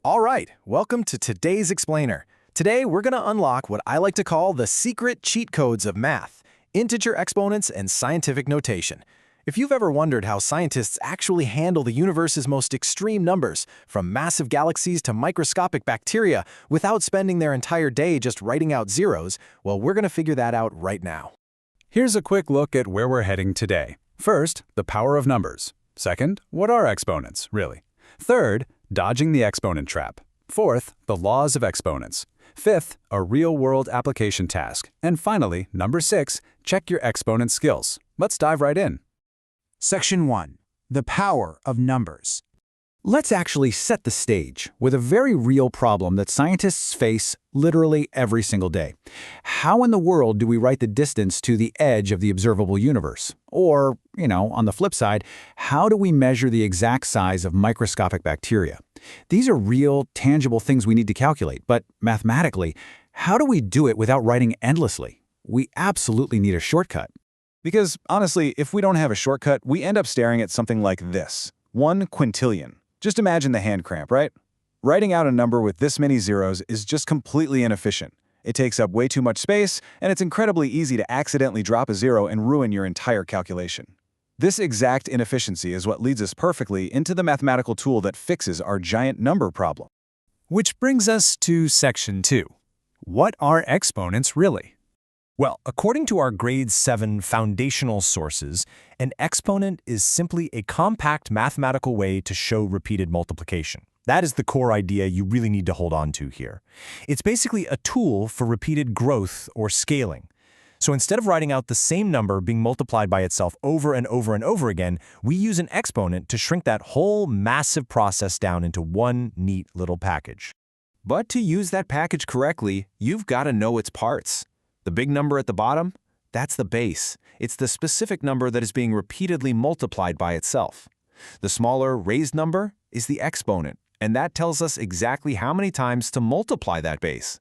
All right, welcome to today's Explainer. Today, we're going to unlock what I like to call the secret cheat codes of math, integer exponents, and scientific notation. If you've ever wondered how scientists actually handle the universe's most extreme numbers, from massive galaxies to microscopic bacteria, without spending their entire day just writing out zeros, well, we're going to figure that out right now. Here's a quick look at where we're heading today. First, the power of numbers. Second, what are exponents, really? Third, dodging the exponent trap. Fourth, the laws of exponents. Fifth, a real-world application task. And finally, number 6, check your exponent skills. Let's dive right in. Section 1. The power of numbers. Let's actually set the stage with a very real problem that scientists face literally every single day. How in the world do we write the distance to the edge of the observable universe? Or, on the flip side, how do we measure the exact size of microscopic bacteria? These are real, tangible things we need to calculate, but mathematically, how do we do it without writing endlessly? We absolutely need a shortcut. Because, honestly, if we don't have a shortcut, we end up staring at something like this. 1 quintillion. Just imagine the hand cramp, right? Writing out a number with this many zeros is just completely inefficient. It takes up way too much space, and it's incredibly easy to accidentally drop a zero and ruin your entire calculation. This exact inefficiency is what leads us perfectly into the mathematical tool that fixes our giant number problem. Which brings us to Section 2. What are exponents really? Well, according to our grade 7 foundational sources, an exponent is simply a compact mathematical way to show repeated multiplication. That is the core idea you really need to hold on to here. It's basically a tool for repeated growth or scaling. So instead of writing out the same number being multiplied by itself over and over and over again, we use an exponent to shrink that whole massive process down into one neat little package. But to use that package correctly, you've got to know its parts. The big number at the bottom, that's the base. It's the specific number that is being repeatedly multiplied by itself. The smaller raised number is the exponent, and that tells us exactly how many times to multiply that base.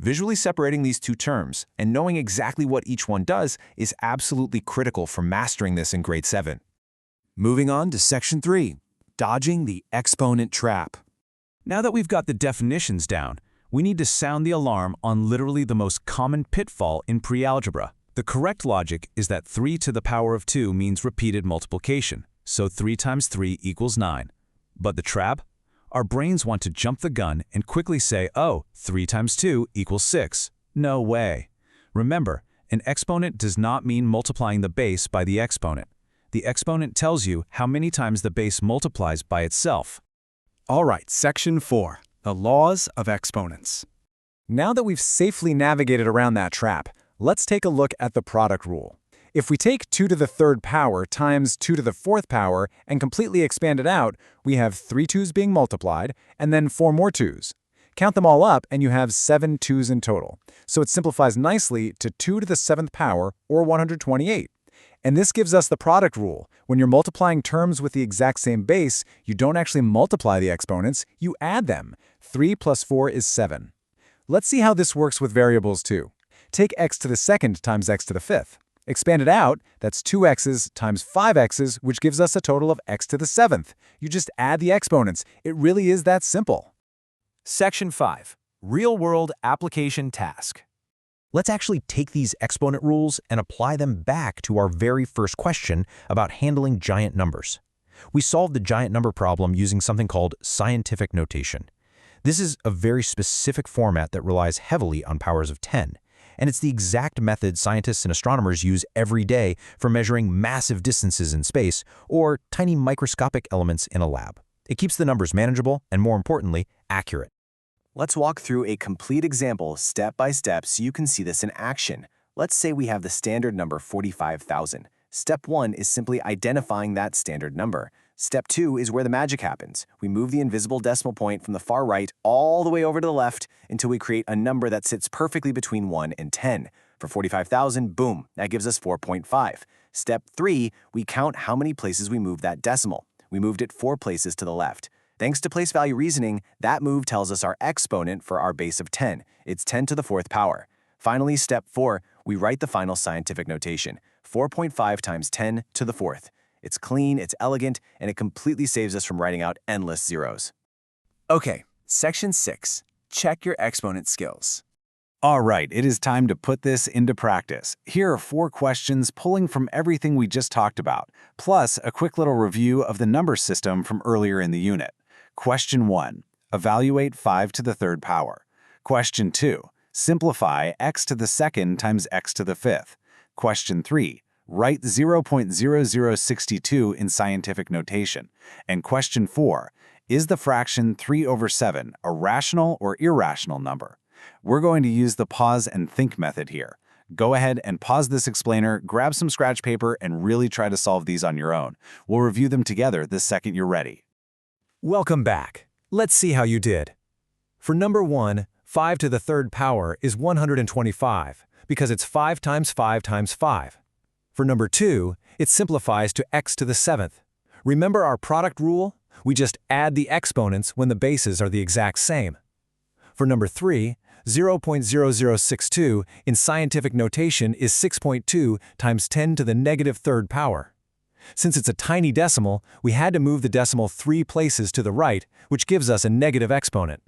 Visually separating these two terms and knowing exactly what each one does is absolutely critical for mastering this in grade 7. Moving on to Section 3. Dodging the exponent trap. Now that we've got the definitions down, we need to sound the alarm on literally the most common pitfall in pre-algebra. The correct logic is that 3 to the power of 2 means repeated multiplication, so 3 times 3 equals 9. But the trap? Our brains want to jump the gun and quickly say, oh, 3 times 2 equals 6. No way. Remember, an exponent does not mean multiplying the base by the exponent. The exponent tells you how many times the base multiplies by itself. All right, Section 4. The laws of exponents. Now that we've safely navigated around that trap, let's take a look at the product rule. If we take 2 to the 3rd power times 2 to the 4th power and completely expand it out, we have 3 2's being multiplied and then 4 more 2's. Count them all up and you have 7 2's in total. So it simplifies nicely to 2 to the 7th power, or 128. And this gives us the product rule. When you're multiplying terms with the exact same base, you don't actually multiply the exponents, you add them. 3 plus 4 is 7. Let's see how this works with variables too. Take x to the 2nd times x to the 5th. Expand it out, that's 2x's times 5x's, which gives us a total of x to the 7th. You just add the exponents. It really is that simple. Section 5. Real-world application task. Let's actually take these exponent rules and apply them back to our very first question about handling giant numbers. We solved the giant number problem using something called scientific notation. This is a very specific format that relies heavily on powers of 10, and it's the exact method scientists and astronomers use every day for measuring massive distances in space or tiny microscopic elements in a lab. It keeps the numbers manageable and, more importantly, accurate. Let's walk through a complete example step by step so you can see this in action. Let's say we have the standard number 45,000. Step 1 is simply identifying that standard number. Step 2 is where the magic happens. We move the invisible decimal point from the far right all the way over to the left until we create a number that sits perfectly between 1 and 10. For 45,000, boom, that gives us 4.5. Step 3, we count how many places we moved that decimal. We moved it 4 places to the left. Thanks to place value reasoning, that move tells us our exponent for our base of 10. It's 10 to the 4th power. Finally, step 4, we write the final scientific notation, 4.5 times 10 to the 4th. It's clean, it's elegant, and it completely saves us from writing out endless zeros. Okay, Section 6. Check your exponent skills. All right, it is time to put this into practice. Here are 4 questions pulling from everything we just talked about, plus a quick little review of the number system from earlier in the unit. Question 1. Evaluate 5 to the third power. Question 2. Simplify x to the second times x to the fifth. Question 3. Write 0.0062 in scientific notation. And question 4. Is the fraction 3/7 a rational or irrational number? We're going to use the pause and think method here. Go ahead and pause this explainer, grab some scratch paper, and really try to solve these on your own. We'll review them together the second you're ready. Welcome back. Let's see how you did. For number 1, 5 to the third power is 125, because it's 5 times 5 times 5. For number 2, it simplifies to x to the 7th. Remember our product rule? We just add the exponents when the bases are the exact same. For number 3, 0.0062 in scientific notation is 6.2 times 10 to the negative third power. Since it's a tiny decimal, we had to move the decimal 3 places to the right, which gives us a negative exponent.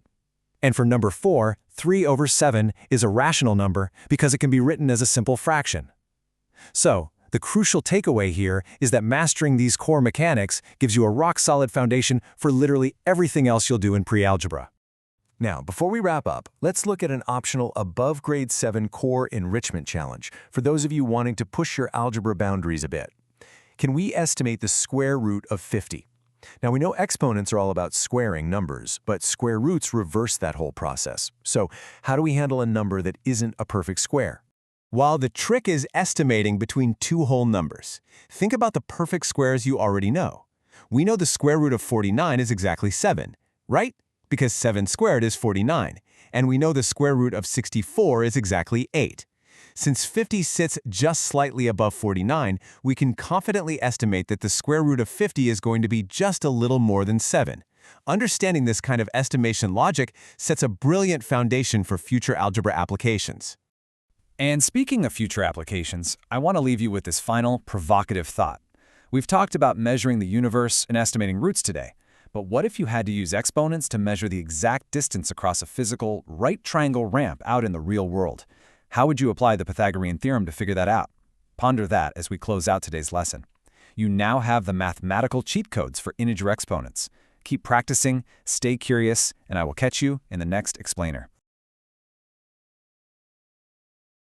And for number 4, 3/7 is a rational number because it can be written as a simple fraction. So, the crucial takeaway here is that mastering these core mechanics gives you a rock-solid foundation for literally everything else you'll do in pre-algebra. Now, before we wrap up, let's look at an optional above grade 7 core enrichment challenge for those of you wanting to push your algebra boundaries a bit. Can we estimate the square root of 50? Now, we know exponents are all about squaring numbers, but square roots reverse that whole process. So, how do we handle a number that isn't a perfect square? While the trick is estimating between 2 whole numbers, think about the perfect squares you already know. We know the square root of 49 is exactly 7, right? Because 7 squared is 49, and we know the square root of 64 is exactly 8. Since 50 sits just slightly above 49, we can confidently estimate that the square root of 50 is going to be just a little more than 7. Understanding this kind of estimation logic sets a brilliant foundation for future algebra applications. And speaking of future applications, I want to leave you with this final, provocative thought. We've talked about measuring the universe and estimating roots today. But what if you had to use exponents to measure the exact distance across a physical right triangle ramp out in the real world? How would you apply the Pythagorean theorem to figure that out? Ponder that as we close out today's lesson. You now have the mathematical cheat codes for integer exponents. Keep practicing, stay curious, and I will catch you in the next explainer.